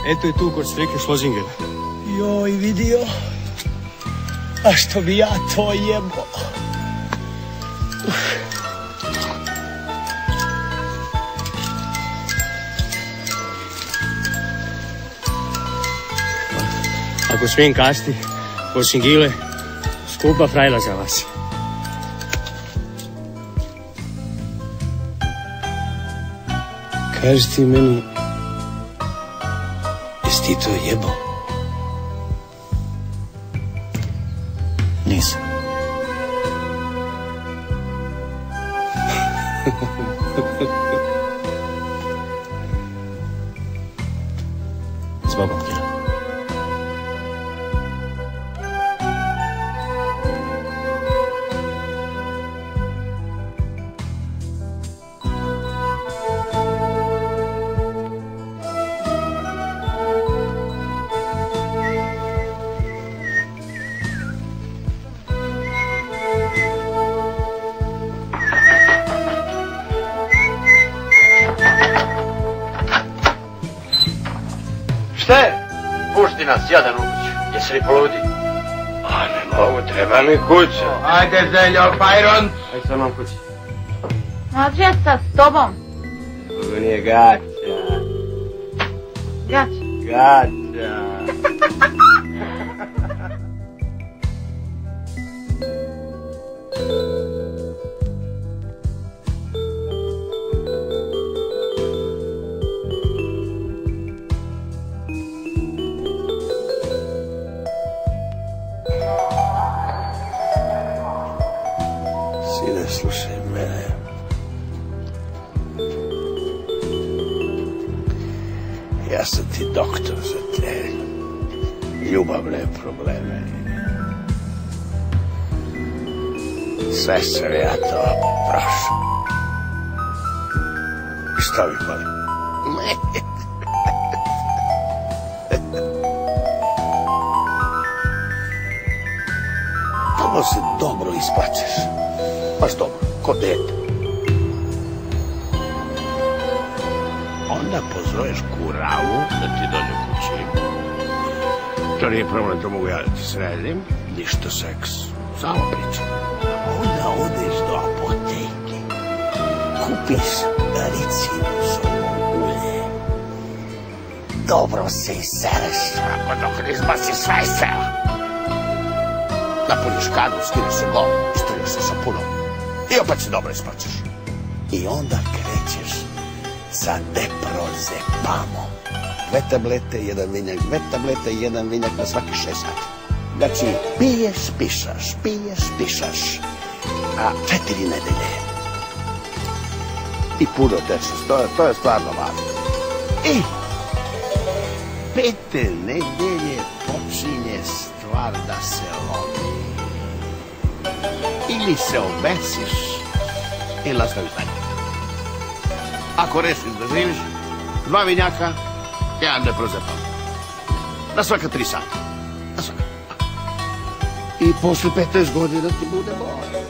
Eto je tu kod Strike Šlozingera. Joj, vidio. A što bi ja to jebo? Ako smijem kasti, osim Gile, skupa frajla za vas. Kaži ti meni, jesi ti to jebo? Nisam. Zbogom, Gila. Šta je? Pušti nas, jadan u kuću. Jesi li poludi? A ne mogu, treba mi kuća. Ajde, Zeljo, Fajron. Aj sa mnom kući. Mađeta, s tobom. Ovo nije gaća. Gaća. Gaća. Sine, slušaj mene. Ja sam ti doktor za te ljubavne probleme. Sve sam ja to prošao. I šta mi pali? Tamo se dobro isplačeš. Baš dobro, ko dete. Onda pozoveš kuravu da ti dođe kući. To nije problem, to mogu ja da ti sredim. Ništa seks, samo pričam. Onda odeš do apoteke. Kupiš ricinusovo ulje. Dobro se isereš, ako dok ne izbaciš sve iz sela. Napuniš kadu, skineš se go, istruješ se sapunom. I opet se dobro isplačeš. I onda krećeš sa deprozepamom. 2 tablete, 1 vinjak, 2 tablete, 1 vinjak na svaki 6 sati. Znači, piješ, pišaš, piješ, pišaš. A 4 nedelje. I puno tečeš, to je stvarno važno. I 5. nedelje počinje stvar da se lomi. Ili se obesiš, ili nastaviš dalje. Ako rešiš da živiš, 2 vinjaka, 1 deprozepam. Na svaka 3 sata. Na svaka. I posle 15 godina ti bude bolje.